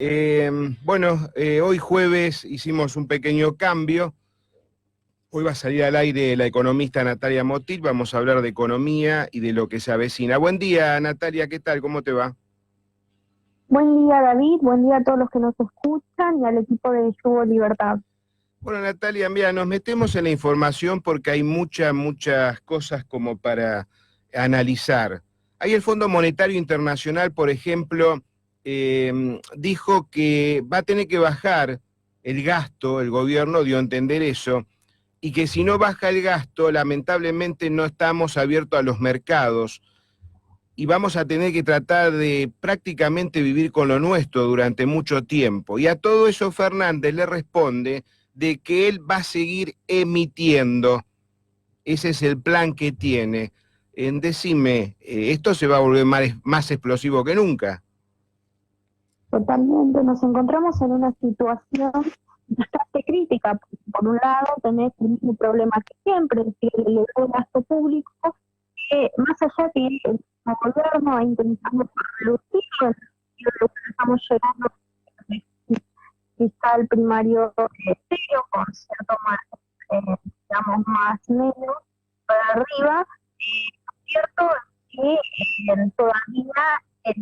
Hoy jueves hicimos un pequeño cambio. Hoy va a salir al aire la economista Natalia Motil. Vamos a hablar de economía y de lo que se avecina. Buen día, Natalia, ¿qué tal? ¿Cómo te va? Buen día, David. Buen día a todos los que nos escuchan y al equipo de Yugo Libertad. Bueno, Natalia, mira, nos metemos en la información porque hay muchas cosas como para analizar. Ahí el Fondo Monetario Internacional, por ejemplo, dijo que va a tener que bajar el gasto, el gobierno dio a entender eso, y que si no baja el gasto, lamentablemente no estamos abiertos a los mercados y vamos a tener que tratar de prácticamente vivir con lo nuestro durante mucho tiempo. Y a todo eso Fernández le responde de que él va a seguir emitiendo. Ese es el plan que tiene. Decime, ¿esto se va a volver más explosivo que nunca? Totalmente, nos encontramos en una situación bastante crítica. Por un lado, tenés el mismo problema que siempre, es decir, el elevado gasto público, que más allá que el mismo gobierno ha intentado reducirlo, lo que estamos llegando fiscal primario cero, con cierto más, digamos, más menos para arriba. Es cierto que todavía el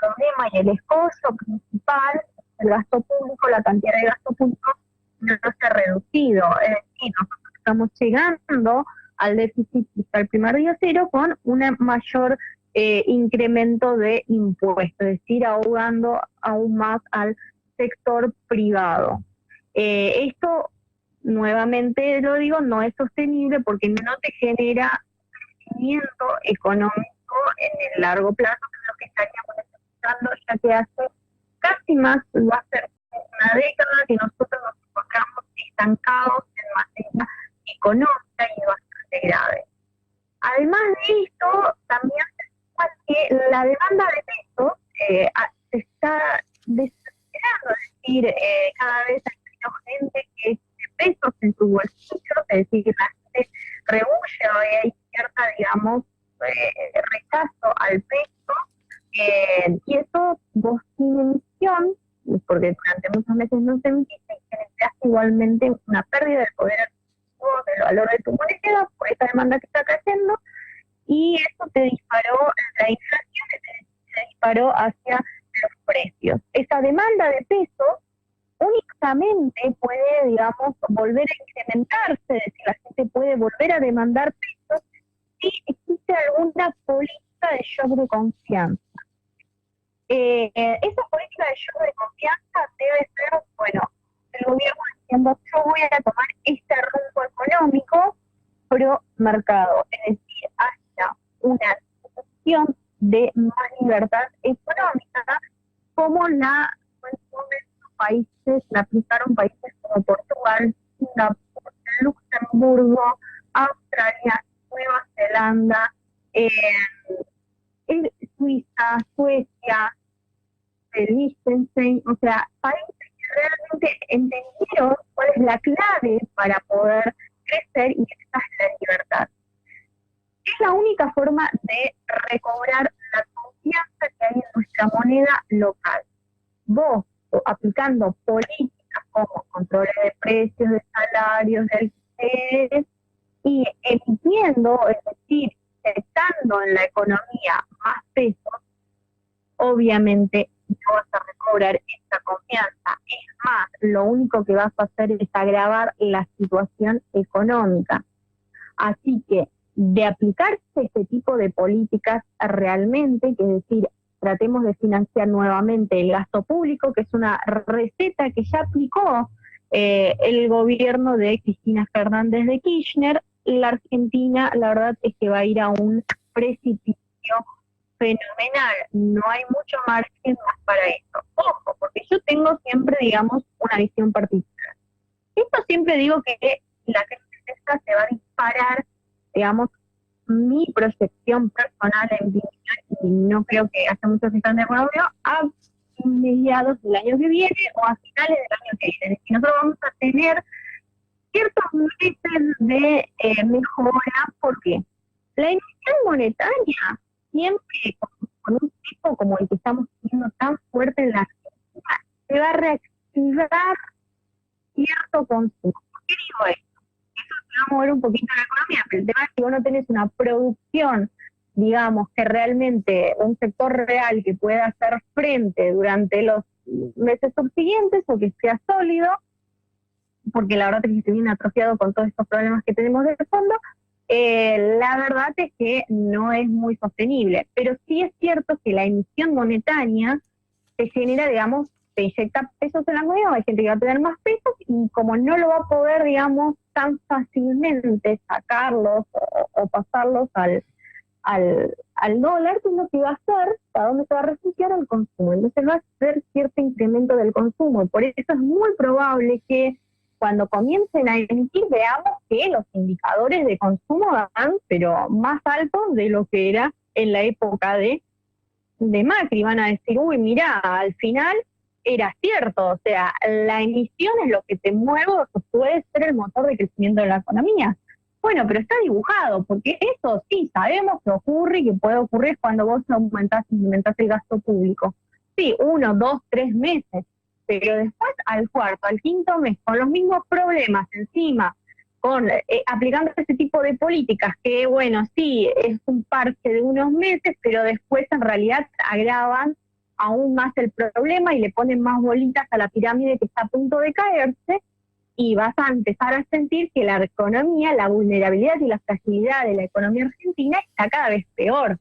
problema y el escollo principal, el gasto público, la cantidad de gasto público, no se ha reducido. Es decir, nosotros estamos llegando al déficit fiscal primario cero con un mayor incremento de impuestos, es decir, ahogando aún más al sector privado. Esto, nuevamente lo digo, no es sostenible porque no te genera crecimiento económico en el largo plazo, que es lo que estaríamos necesitando, ya que hace casi más, va a ser una década que nosotros nos encontramos estancados en materia económica y bastante grave. Además de esto, también se suma que la demanda de pesos se está desesperando, es decir, cada vez hay menos gente que tiene pesos en su bolsillo, es decir, la gente rehuye, hay cierta, digamos, rechazo al peso, y eso vos sin emisión, porque durante muchos meses no se emitiste, y generas igualmente una pérdida del poder adquisitivo, del valor de tu moneda por esta demanda que está cayendo, y eso te disparó la inflación, te disparó hacia los precios. Esa demanda de peso únicamente puede, digamos, volver a incrementarse, es decir, la gente puede volver a demandar pesos si existe alguna política de shock de confianza. Esa política de shock de confianza debe ser, bueno, el gobierno diciendo yo voy a tomar este rumbo económico pro mercado, es decir, hacia una situación de más libertad económica, como la países, la aplicaron países como Portugal, Singapur, Luxemburgo, Australia, Nueva Zelanda, Suiza, Suecia, Liechtenstein, o sea, países que realmente entendieron cuál es la clave para poder crecer, y esa es la libertad. Es la única forma de recobrar la confianza que hay en nuestra moneda local. Vos, aplicando políticas como controles de precios, de salarios, de alquileres, y emitiendo, es decir, inyectando en la economía más pesos, obviamente no vas a recobrar esta confianza. Es más, lo único que vas a hacer es agravar la situación económica. Así que, de aplicarse este tipo de políticas realmente, que es decir, tratemos de financiar nuevamente el gasto público, que es una receta que ya aplicó el gobierno de Cristina Fernández de Kirchner, la Argentina, la verdad es que va a ir a un precipicio fenomenal. No hay mucho margen más para esto. Ojo, porque yo tengo siempre, digamos, una visión particular. Esto siempre digo que la crisis se va a disparar, digamos, mi proyección personal en vida, y no creo que haya muchos que están de acuerdo, a mediados del año que viene o a finales del año que viene. Es decir, nosotros vamos a tener ciertos meses de mejora. ¿Por qué? La emisión monetaria, siempre con un tipo como el que estamos teniendo tan fuerte en la Argentina, se va a reactivar cierto consumo. ¿Por qué digo esto? Eso se va a mover un poquito la economía, pero el tema es que vos no tenés una producción, digamos, que realmente, un sector real que pueda hacer frente durante los meses subsiguientes o que sea sólido, porque la verdad es que se viene atrofiado con todos estos problemas que tenemos de fondo, la verdad es que no es muy sostenible. Pero sí es cierto que la emisión monetaria se genera, digamos, se inyecta pesos en la moneda, hay gente que va a tener más pesos y como no lo va a poder, digamos, tan fácilmente sacarlos o pasarlos al dólar, pues lo que va a hacer, ¿a dónde se va a refugiar? Al consumo. Entonces va a hacer cierto incremento del consumo. Por eso es muy probable que cuando comiencen a emitir veamos que los indicadores de consumo van, pero más altos de lo que era en la época de Macri. Van a decir, uy, mirá, al final era cierto, o sea, la emisión es lo que te mueve, o puede ser el motor de crecimiento de la economía. Bueno, pero está dibujado, porque eso sí sabemos que ocurre y que puede ocurrir cuando vos aumentás el gasto público. Sí, 1, 2, 3 meses, pero después al cuarto, al quinto mes, con los mismos problemas encima, con aplicando ese tipo de políticas que, bueno, sí, es un parche de unos meses, pero después en realidad agravan aún más el problema y le ponen más bolitas a la pirámide que está a punto de caerse, y vas a empezar a sentir que la economía, la vulnerabilidad y la fragilidad de la economía argentina está cada vez peor.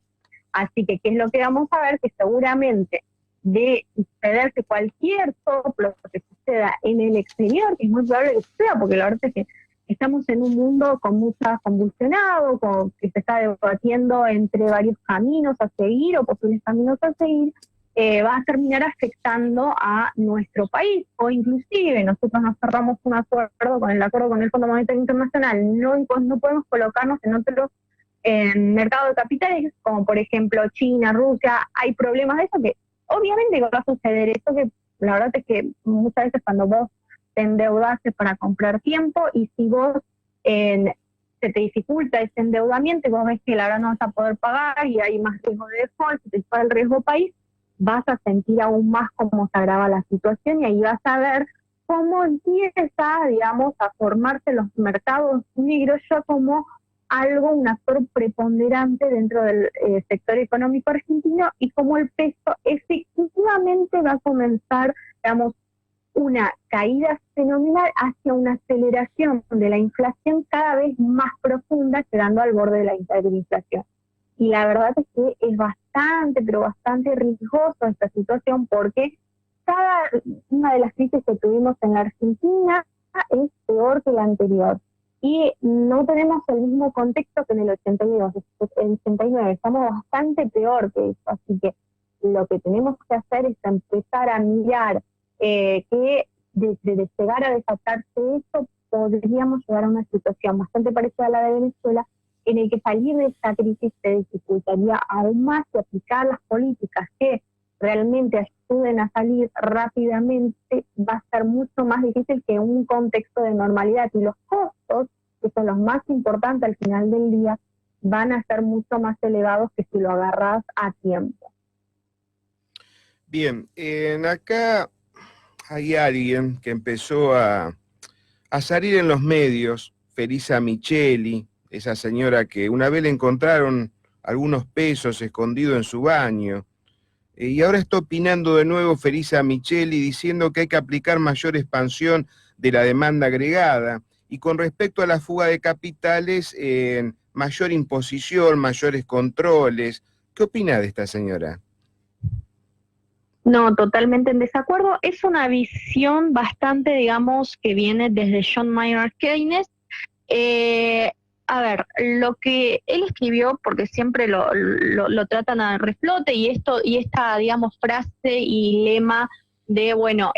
Así que, ¿qué es lo que vamos a ver? Que seguramente de sucederse cualquier soplo que suceda en el exterior, que es muy probable que suceda, porque la verdad es que estamos en un mundo con mucha convulsionado, con, que se está debatiendo entre varios caminos a seguir o posibles caminos a seguir, va a terminar afectando a nuestro país, o inclusive nosotros nos cerramos un acuerdo con el Fondo Monetario Internacional, no podemos colocarnos en otros mercados de capitales, como por ejemplo China, Rusia. Hay problemas de eso que obviamente va a suceder, eso que la verdad es que muchas veces cuando vos te endeudas para comprar tiempo, y si vos se te dificulta ese endeudamiento y vos ves que la verdad no vas a poder pagar y hay más riesgo de default, se te dispara el riesgo país, vas a sentir aún más cómo se agrava la situación, y ahí vas a ver cómo empieza, digamos, a formarse los mercados negros ya como algo, un actor preponderante dentro del sector económico argentino, y cómo el peso efectivamente va a comenzar, digamos, una caída fenomenal hacia una aceleración de la inflación cada vez más profunda, llegando al borde de la hiperinflación. Y la verdad es que es bastante, pero bastante riesgoso esta situación, porque cada una de las crisis que tuvimos en la Argentina es peor que la anterior. Y no tenemos el mismo contexto que en el 82, en el 89, estamos bastante peor que eso. Así que lo que tenemos que hacer es empezar a mirar que de llegar a desatarse eso, podríamos llegar a una situación bastante parecida a la de Venezuela, en el que salir de esta crisis se dificultaría aún más, y aplicar las políticas que realmente ayuden a salir rápidamente va a ser mucho más difícil que un contexto de normalidad, y los costos, que son los más importantes al final del día, van a ser mucho más elevados que si lo agarras a tiempo. Bien, acá hay alguien que empezó a salir en los medios, Felisa Micheli, esa señora que una vez le encontraron algunos pesos escondidos en su baño, y ahora está opinando de nuevo Felisa Micheli, diciendo que hay que aplicar mayor expansión de la demanda agregada, y con respecto a la fuga de capitales, mayor imposición, mayores controles. ¿Qué opina de esta señora? No, totalmente en desacuerdo. Es una visión bastante, digamos, que viene desde John Maynard Keynes. A ver, lo que él escribió, porque siempre lo tratan a reflote, y esta, digamos, frase y lema de, bueno,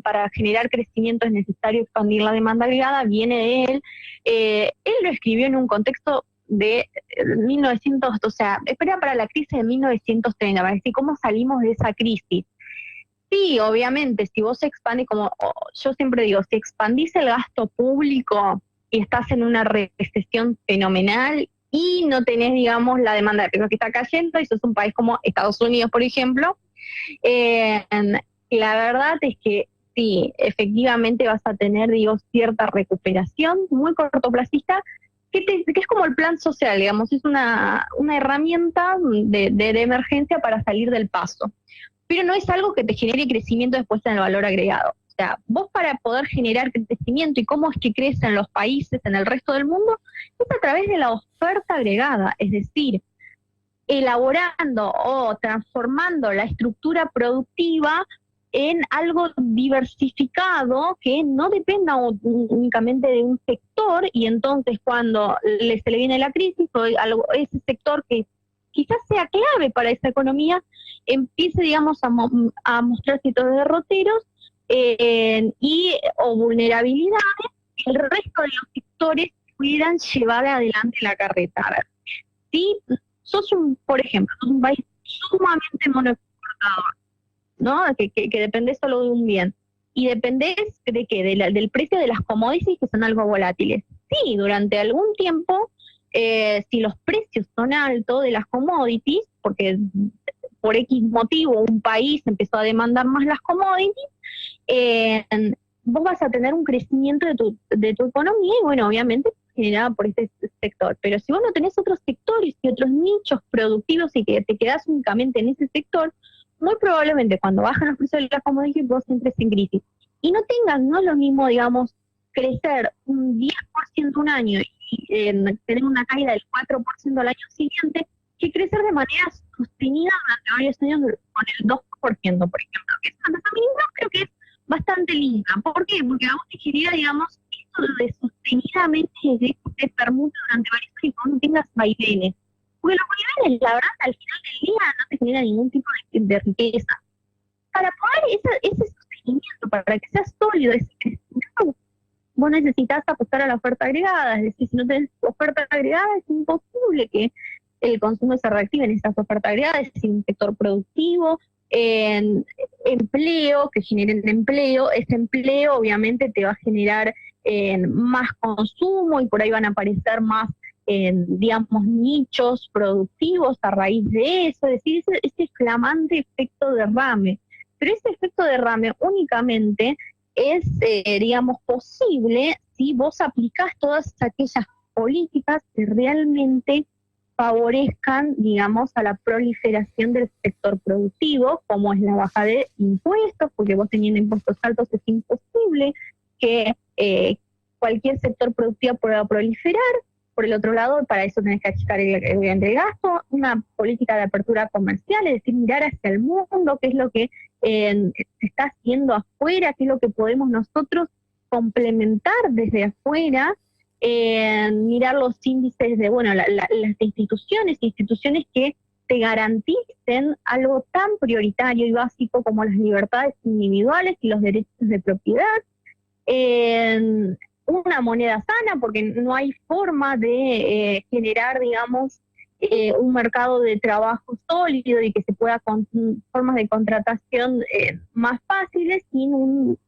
para generar crecimiento es necesario expandir la demanda agregada, viene de él. Él lo escribió en un contexto de 1900, o sea, espera para la crisis de 1930, para decir cómo salimos de esa crisis. Sí, obviamente, si vos expandís, como yo siempre digo, si expandís el gasto público y estás en una recesión fenomenal y no tenés, digamos, la demanda de pesos que está cayendo, y sos un país como Estados Unidos, por ejemplo, La verdad es que sí, efectivamente vas a tener, digo, cierta recuperación muy cortoplacista, que es como el plan social, digamos, es una herramienta de emergencia para salir del paso. Pero no es algo que te genere crecimiento después en el valor agregado. O sea, vos para poder generar crecimiento y cómo es que crecen los países en el resto del mundo, es a través de la oferta agregada, es decir, elaborando o transformando la estructura productiva en algo diversificado que no dependa únicamente de un sector, y entonces cuando se le viene la crisis o ese sector que quizás sea clave para esa economía empiece, digamos, a mostrar ciertos derroteros o vulnerabilidades, el resto de los sectores pudieran llevar adelante la carreta. A ver, si por ejemplo, un país sumamente monoexportador, ¿no? Que dependés solo de un bien. ¿Y dependés de qué? Del precio de las commodities, que son algo volátiles. Sí, durante algún tiempo, si los precios son altos de las commodities, porque por X motivo un país empezó a demandar más las commodities, eh, vos vas a tener un crecimiento de tu economía y, bueno, obviamente generada por este sector. Pero si vos no tenés otros sectores y otros nichos productivos y que te quedás únicamente en ese sector, muy probablemente cuando bajan los precios de las commodities vos entres en crisis. Y no tengas, no es lo mismo, digamos, crecer un 10% un año y tener una caída del 4% al año siguiente, que crecer de manera sostenida durante varios años con el 2%, por ejemplo, que es una tasa mínima, creo que es bastante linda. ¿Por qué? Porque a vos te genera, digamos, esto de sostenidamente se permuta durante varios años y que no tengas vaivenes. Porque los vaivenes, la verdad, al final del día no te genera ningún tipo de riqueza. Para poder ese sostenimiento, para que sea sólido ese crecimiento, vos necesitas apostar a la oferta agregada. Es decir, si no tenés oferta agregada, es imposible que el consumo se reactive en esas ofertas agregadas, es decir, un sector productivo, en empleo, que generen empleo. Ese empleo obviamente te va a generar más consumo y por ahí van a aparecer más, digamos, nichos productivos a raíz de eso, es decir, ese flamante efecto derrame. Pero ese efecto derrame únicamente es, digamos, posible si vos aplicás todas aquellas políticas que realmente favorezcan, digamos, a la proliferación del sector productivo, como es la baja de impuestos, porque vos teniendo impuestos altos es imposible que cualquier sector productivo pueda proliferar. Por el otro lado, para eso tenés que achicar el gasto, una política de apertura comercial, es decir, mirar hacia el mundo, qué es lo que se está haciendo afuera, qué es lo que podemos nosotros complementar desde afuera, mirar los índices de, bueno, las instituciones que te garanticen algo tan prioritario y básico como las libertades individuales y los derechos de propiedad, una moneda sana, porque no hay forma de generar, digamos, un mercado de trabajo sólido y que se pueda con formas de contratación más fáciles, sin un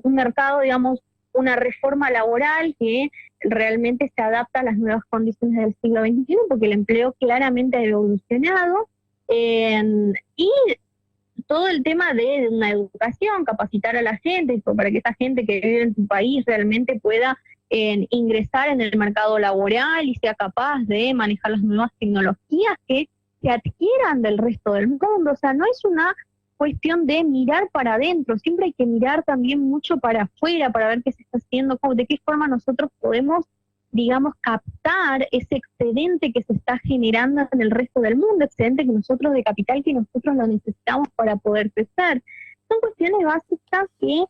mercado, digamos, una reforma laboral que realmente se adapta a las nuevas condiciones del siglo XXI, porque el empleo claramente ha evolucionado, y todo el tema de una educación, capacitar a la gente, para que esa gente que vive en tu país realmente pueda ingresar en el mercado laboral y sea capaz de manejar las nuevas tecnologías que se adquieran del resto del mundo. O sea, no es una cuestión de mirar para adentro, siempre hay que mirar también mucho para afuera, para ver qué se está haciendo, de qué forma nosotros podemos, digamos, captar ese excedente que se está generando en el resto del mundo, excedente que nosotros de capital, que nosotros lo necesitamos para poder crecer. Son cuestiones básicas que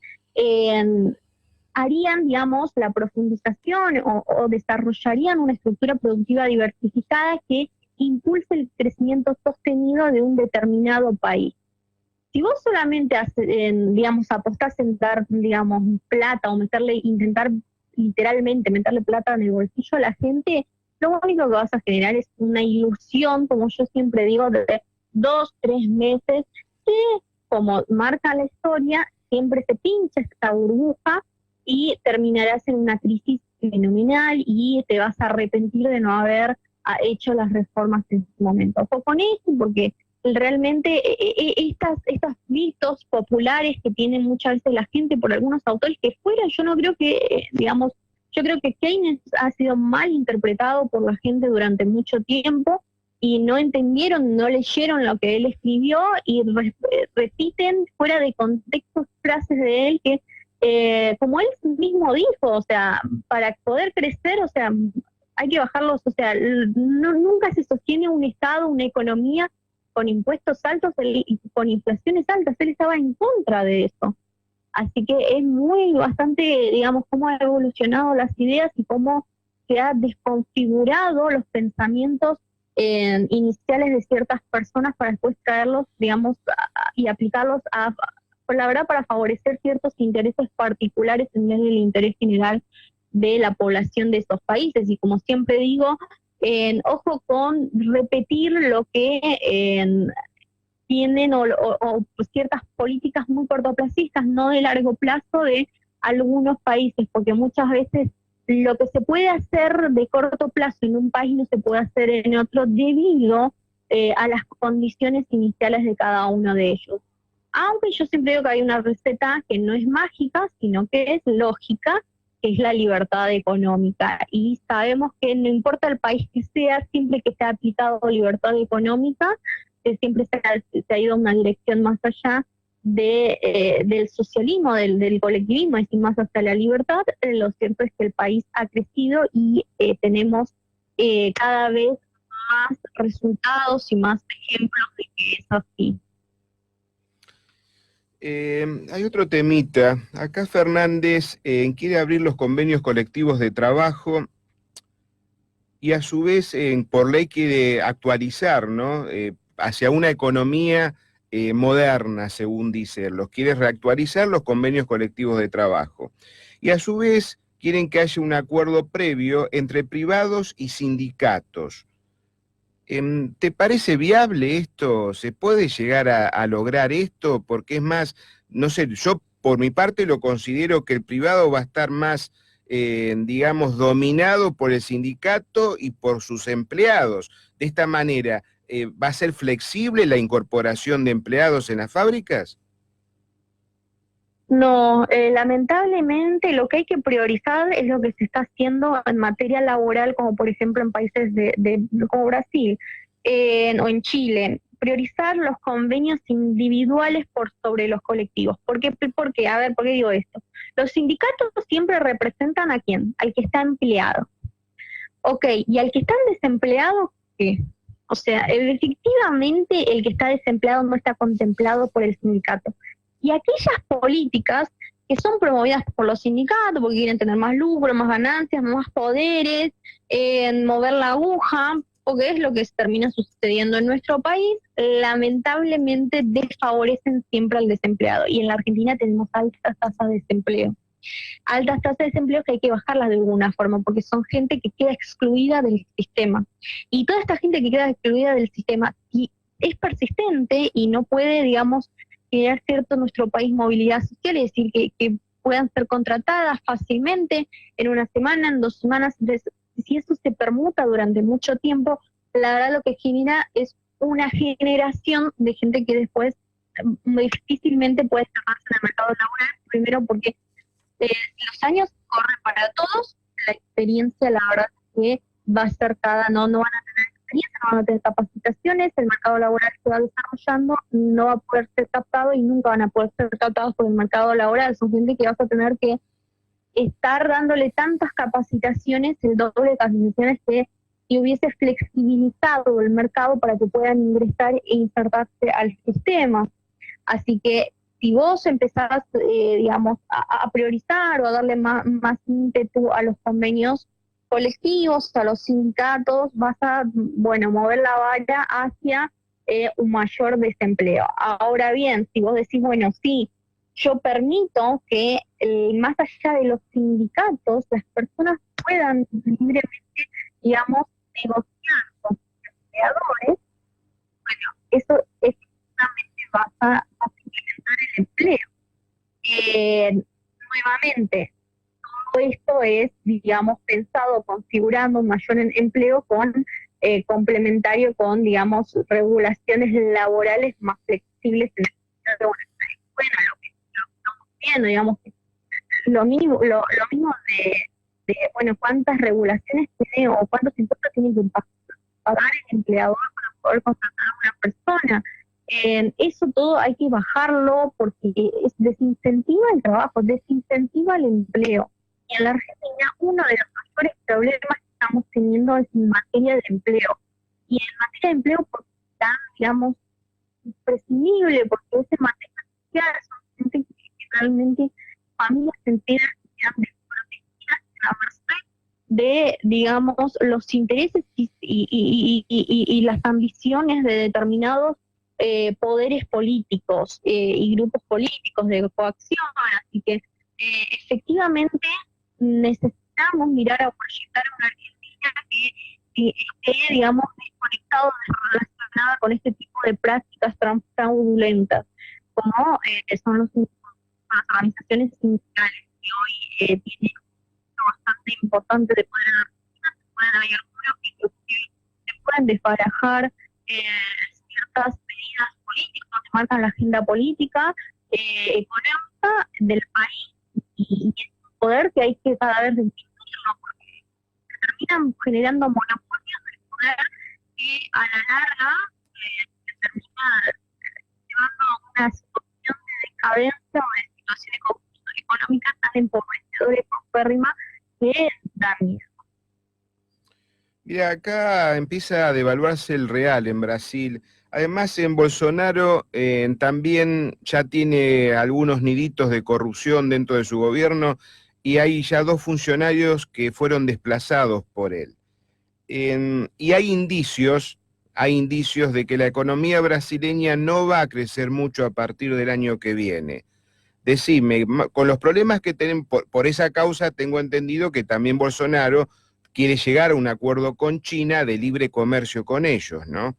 harían, digamos, la profundización o desarrollarían una estructura productiva diversificada que impulse el crecimiento sostenido de un determinado país. Si vos solamente digamos, apostás en dar, digamos, plata o intentar literalmente meterle plata en el bolsillo a la gente, lo único que vas a generar es una ilusión, como yo siempre digo, de 2, 3 meses, que, como marca la historia, siempre se pincha esta burbuja y terminarás en una crisis fenomenal y te vas a arrepentir de no haber hecho las reformas en su momento. Ojo con eso, porque realmente estos mitos populares que tiene muchas veces la gente por algunos autores que fuera, yo no creo que, digamos, yo creo que Keynes ha sido mal interpretado por la gente durante mucho tiempo y no entendieron, no leyeron lo que él escribió y repiten fuera de contexto frases de él que, como él mismo dijo, o sea, para poder crecer, o sea, hay que bajarlos, o sea, nunca se sostiene un Estado, una economía con impuestos altos y con inflaciones altas. Él estaba en contra de eso. Así que es bastante, digamos, cómo ha evolucionado las ideas y cómo se ha desconfigurado los pensamientos iniciales de ciertas personas para después traerlos, digamos, y aplicarlos por la verdad, para favorecer ciertos intereses particulares en vez del interés general de la población de esos países. Y como siempre digo, ojo con repetir lo que tienen o ciertas políticas muy cortoplacistas, no de largo plazo de algunos países, porque muchas veces lo que se puede hacer de corto plazo en un país no se puede hacer en otro debido a las condiciones iniciales de cada uno de ellos. Aunque yo siempre digo que hay una receta que no es mágica, sino que es lógica, que es la libertad económica. Y sabemos que no importa el país que sea, siempre que se ha aplicado libertad económica, siempre se ha ido a una dirección más allá del socialismo, del colectivismo, es decir, más hacia la libertad. Lo cierto es que el país ha crecido y tenemos cada vez más resultados y más ejemplos de que es así. Hay otro temita. Acá Fernández quiere abrir los convenios colectivos de trabajo y a su vez por ley quiere actualizar, ¿no? Hacia una economía moderna, según dice. Los quiere reactualizar los convenios colectivos de trabajo. Y a su vez quieren que haya un acuerdo previo entre privados y sindicatos. ¿Te parece viable esto? ¿Se puede llegar a lograr esto? Porque es más, no sé, yo por mi parte lo considero que el privado va a estar más, digamos, dominado por el sindicato y por sus empleados. De esta manera, ¿va a ser flexible la incorporación de empleados en las fábricas? No, lamentablemente lo que hay que priorizar es lo que se está haciendo en materia laboral, como por ejemplo en países como Brasil o en Chile. Priorizar los convenios individuales por sobre los colectivos. ¿Por qué? A ver, ¿por qué digo esto? Los sindicatos siempre representan ¿a quién? Al que está empleado. Ok, ¿y al que está desempleado qué? O sea, efectivamente el que está desempleado no está contemplado por el sindicato. Y aquellas políticas que son promovidas por los sindicatos porque quieren tener más lucro, más ganancias, más poderes, mover la aguja, porque es lo que termina sucediendo en nuestro país, lamentablemente desfavorecen siempre al desempleado. Y en la Argentina tenemos altas tasas de desempleo. Altas tasas de desempleo que hay que bajarlas de alguna forma, porque son gente que queda excluida del sistema. Y toda esta gente que queda excluida del sistema y es persistente y no puede, digamos, generar cierto nuestro país movilidad social, es decir, que puedan ser contratadas fácilmente en una semana, en 2 semanas. Entonces, si eso se permuta durante mucho tiempo, la verdad lo que genera es una generación de gente que después difícilmente puede cerrarse en el mercado laboral, primero porque los años corren para todos, la experiencia la verdad que va a ser no van a tener experiencia, no van a tener capacitaciones, el mercado laboral se va desarrollando, no va a poder ser captado y nunca van a poder ser captados por el mercado laboral. Son gente que vas a tener que estar dándole tantas capacitaciones, el doble de capacitaciones que si hubiese flexibilizado el mercado para que puedan ingresar e insertarse al sistema. Así que si vos empezás, digamos, a priorizar o a darle más ímpetu a los convenios colectivos, a los sindicatos, vas a, bueno, mover la valla hacia un mayor desempleo. Ahora bien, si vos decís, bueno, sí, yo permito que más allá de los sindicatos, las personas puedan libremente, digamos, negociar con los empleadores, bueno, eso efectivamente va a implementar el empleo. Nuevamente, todo esto es, digamos, pensado, configurando un mayor empleo con complementario con, digamos, regulaciones laborales más flexibles en el sentido de, bueno, lo que estamos viendo, digamos, lo mismo bueno, cuántas regulaciones tiene o cuántos impuestos tiene que pagar el empleador para poder contratar a una persona. Eso todo hay que bajarlo porque desincentiva el trabajo, desincentiva el empleo. Y en la Argentina uno de los mayores problemas que estamos teniendo es en materia de empleo. Y en materia de empleo porque está, digamos, imprescindible, porque es en materia social, son gente que realmente, familias enteras que quedan desprotegidas a merced de, digamos, los intereses y las ambiciones de determinados poderes políticos y grupos políticos de coacción. Así que efectivamente necesitamos mirar a proyectar una Argentina que esté, digamos, desconectado, relacionada con este tipo de prácticas fraudulentas, como son las organizaciones sindicales, que hoy tienen bastante importante de poder en Argentina. Hay algunos que se pueden desbarajar ciertas medidas políticas que marcan la agenda política, económica del país, y es un poder que hay que cada vez disminuirlo, porque se terminan generando monopolios del poder que a la larga se termina llevando a una situación de decadencia o de situación económica tan empobrecedora y paupérrima que da miedo. Mira, acá empieza a devaluarse el real en Brasil. Además, en Bolsonaro también ya tiene algunos niditos de corrupción dentro de su gobierno y hay ya 2 funcionarios que fueron desplazados por él. Y hay indicios de que la economía brasileña no va a crecer mucho a partir del año que viene. Decime, con los problemas que tienen por esa causa, tengo entendido que también Bolsonaro quiere llegar a un acuerdo con China de libre comercio con ellos, ¿no?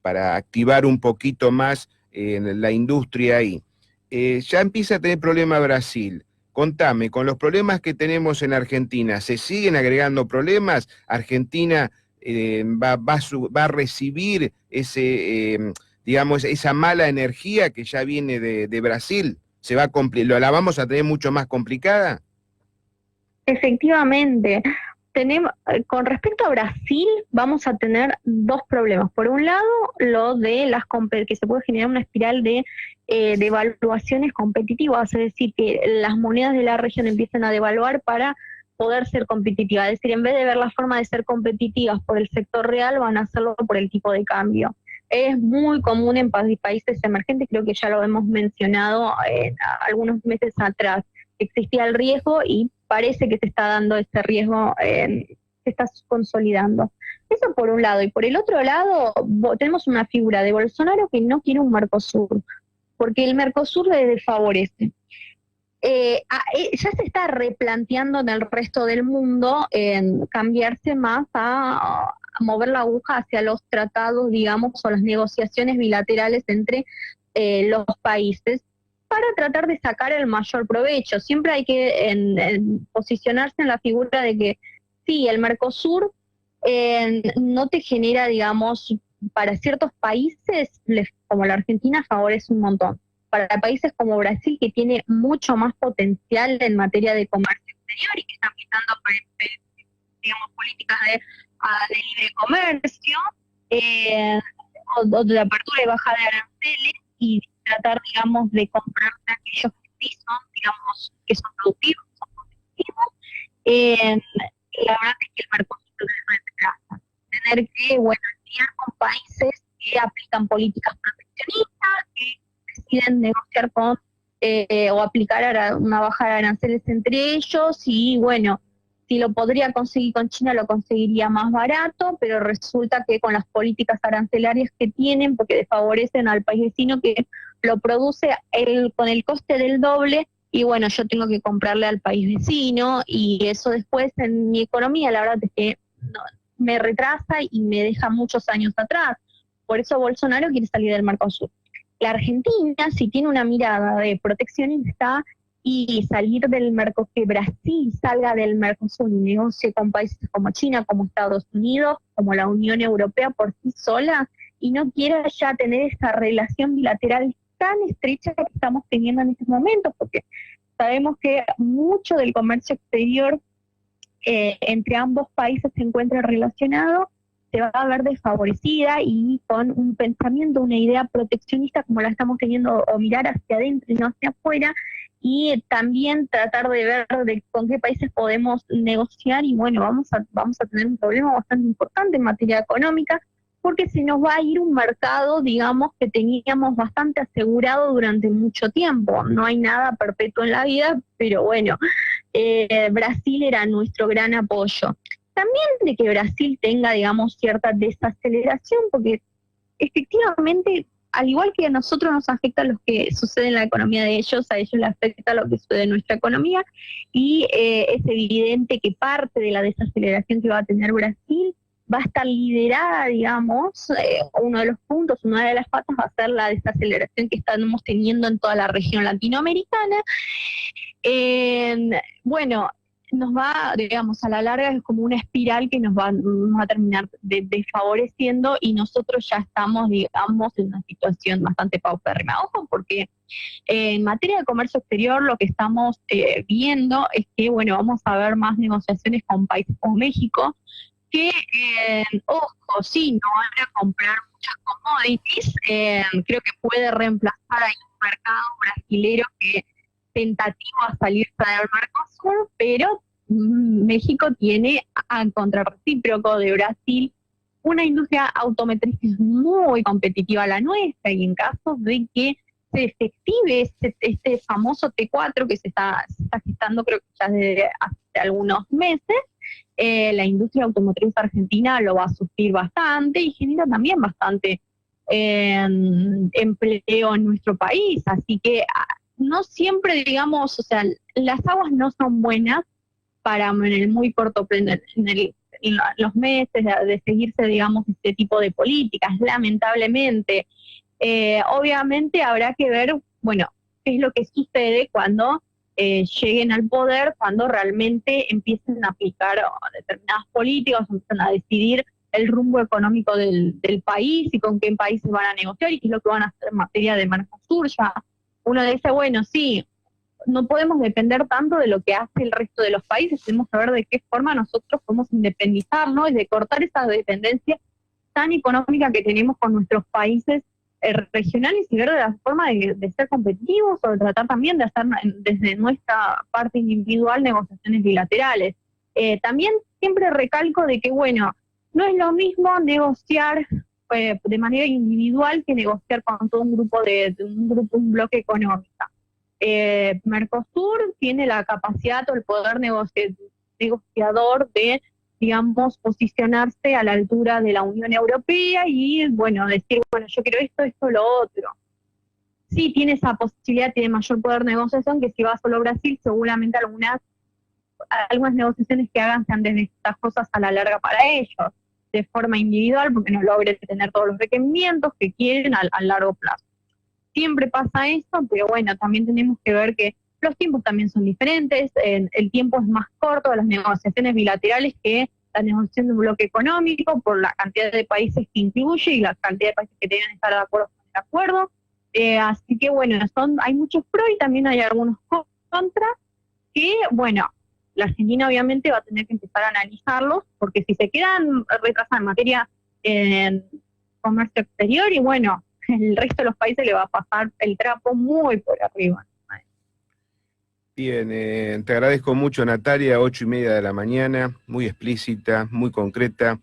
Para activar un poquito más la industria ahí. Ya empieza a tener problema Brasil. Contame, con los problemas que tenemos en Argentina, ¿se siguen agregando problemas? ¿Argentina va a recibir digamos, esa mala energía que ya viene de Brasil? ¿La vamos a tener mucho más complicada? Efectivamente, con respecto a Brasil, vamos a tener 2 problemas. Por un lado, lo de que se puede generar una espiral de devaluaciones competitivas, es decir, que las monedas de la región empiezan a devaluar para poder ser competitivas. Es decir, en vez de ver la forma de ser competitivas por el sector real, van a hacerlo por el tipo de cambio. Es muy común en países emergentes, creo que ya lo hemos mencionado algunos meses atrás. Existía el riesgo y parece que se está dando ese riesgo, se está consolidando. Eso por un lado. Y por el otro lado, tenemos una figura de Bolsonaro que no quiere un Mercosur, porque el Mercosur le desfavorece. Ya se está replanteando en el resto del mundo en cambiarse más a mover la aguja hacia los tratados, digamos, o las negociaciones bilaterales entre los países, para tratar de sacar el mayor provecho. Siempre hay que posicionarse en la figura de que sí, el Mercosur no te genera, digamos, para ciertos países, como la Argentina, favorece un montón. Para países como Brasil, que tiene mucho más potencial en materia de comercio exterior y que está empezando, digamos, políticas de libre comercio, o de apertura y bajada de aranceles, y tratar, digamos, de comprar de aquellos que sí son, digamos, que son productivos, son competitivos. La verdad es que el Mercosur retrasa. Tener que, bueno, lidiar con países que aplican políticas proteccionistas, que deciden negociar con o aplicar una baja de aranceles entre ellos, y bueno, si lo podría conseguir con China, lo conseguiría más barato, pero resulta que con las políticas arancelarias que tienen, porque desfavorecen al país vecino que lo produce con el coste del doble, y bueno, yo tengo que comprarle al país vecino, y eso después en mi economía, la verdad es que me retrasa y me deja muchos años atrás. Por eso Bolsonaro quiere salir del Mercosur. La Argentina, si tiene una mirada de proteccionista y salir del Mercosur, que Brasil salga del Mercosur y negocie con países como China, como Estados Unidos, como la Unión Europea por sí sola, y no quiera ya tener esta relación bilateral tan estrecha que estamos teniendo en estos momentos, porque sabemos que mucho del comercio exterior entre ambos países se encuentra relacionado, se va a ver desfavorecida y con un pensamiento, una idea proteccionista como la estamos teniendo, o mirar hacia adentro y no hacia afuera, y también tratar de ver con qué países podemos negociar, y bueno, vamos a tener un problema bastante importante en materia económica, porque se nos va a ir un mercado, digamos, que teníamos bastante asegurado durante mucho tiempo. No hay nada perpetuo en la vida, pero bueno, Brasil era nuestro gran apoyo. También de que Brasil tenga, digamos, cierta desaceleración, porque efectivamente, al igual que a nosotros nos afecta lo que sucede en la economía de ellos, a ellos les afecta lo que sucede en nuestra economía, y es evidente que parte de la desaceleración que va a tener Brasil va a estar liderada, digamos, uno de los puntos, una de las patas va a ser la desaceleración que estamos teniendo en toda la región latinoamericana. Bueno, nos va, digamos, a la larga es como una espiral que nos va a terminar desfavoreciendo, y nosotros ya estamos, digamos, en una situación bastante paupérrima. Ojo, porque en materia de comercio exterior lo que estamos viendo es que, bueno, vamos a ver más negociaciones con países como México, que, ojo, sí, no van a comprar muchas commodities, creo que puede reemplazar ahí un mercado brasilero que tentativo a salirse del Mercosur, pero México tiene, a contrarrecíproco de Brasil, una industria automotriz que es muy competitiva a la nuestra, y en caso de que se efective este famoso T4 que se está gestando, creo que ya desde hace algunos meses, la industria automotriz argentina lo va a sufrir bastante y genera también bastante empleo en nuestro país. Así que no siempre, digamos, o sea, las aguas no son buenas para en el muy corto plazo, en los meses de seguirse, digamos, este tipo de políticas, lamentablemente. Obviamente habrá que ver, bueno, qué es lo que sucede cuando lleguen al poder, cuando realmente empiecen a aplicar determinadas políticas, empiezan a decidir el rumbo económico del país y con qué países van a negociar y qué es lo que van a hacer en materia de Mercosur. Ya uno dice, bueno, sí, no podemos depender tanto de lo que hace el resto de los países, tenemos que ver de qué forma nosotros podemos independizarnos y de cortar esa dependencia tan económica que tenemos con nuestros países regionales, y ver de la forma de ser competitivos, o de tratar también de hacer desde nuestra parte individual negociaciones bilaterales. También siempre recalco de que, bueno, no es lo mismo negociar de manera individual que negociar con todo un grupo un bloque económico. Mercosur tiene la capacidad o el poder negociador de, digamos, posicionarse a la altura de la Unión Europea y, bueno, decir, bueno, yo quiero esto, lo otro. Sí, tiene esa posibilidad, tiene mayor poder de negociación que si va solo Brasil, seguramente algunas negociaciones que hagan sean desventajosas a la larga para ellos, de forma individual, porque no logren tener todos los requerimientos que quieren a largo plazo. Siempre pasa esto, pero bueno, también tenemos que ver que los tiempos también son diferentes, el tiempo es más corto de las negociaciones bilaterales que la negociación de un bloque económico, por la cantidad de países que incluye y la cantidad de países que deben estar de acuerdo con el acuerdo. Así que bueno, hay muchos pros y también hay algunos contras que, bueno, la Argentina obviamente va a tener que empezar a analizarlos, porque si se quedan retrasados en materia en comercio exterior, y bueno, el resto de los países le va a pasar el trapo muy por arriba. Bien, te agradezco mucho, Natalia, 8:30 de la mañana, muy explícita, muy concreta.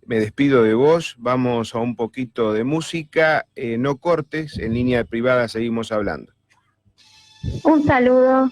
Me despido de vos, vamos a un poquito de música, no cortes, en línea privada seguimos hablando. Un saludo.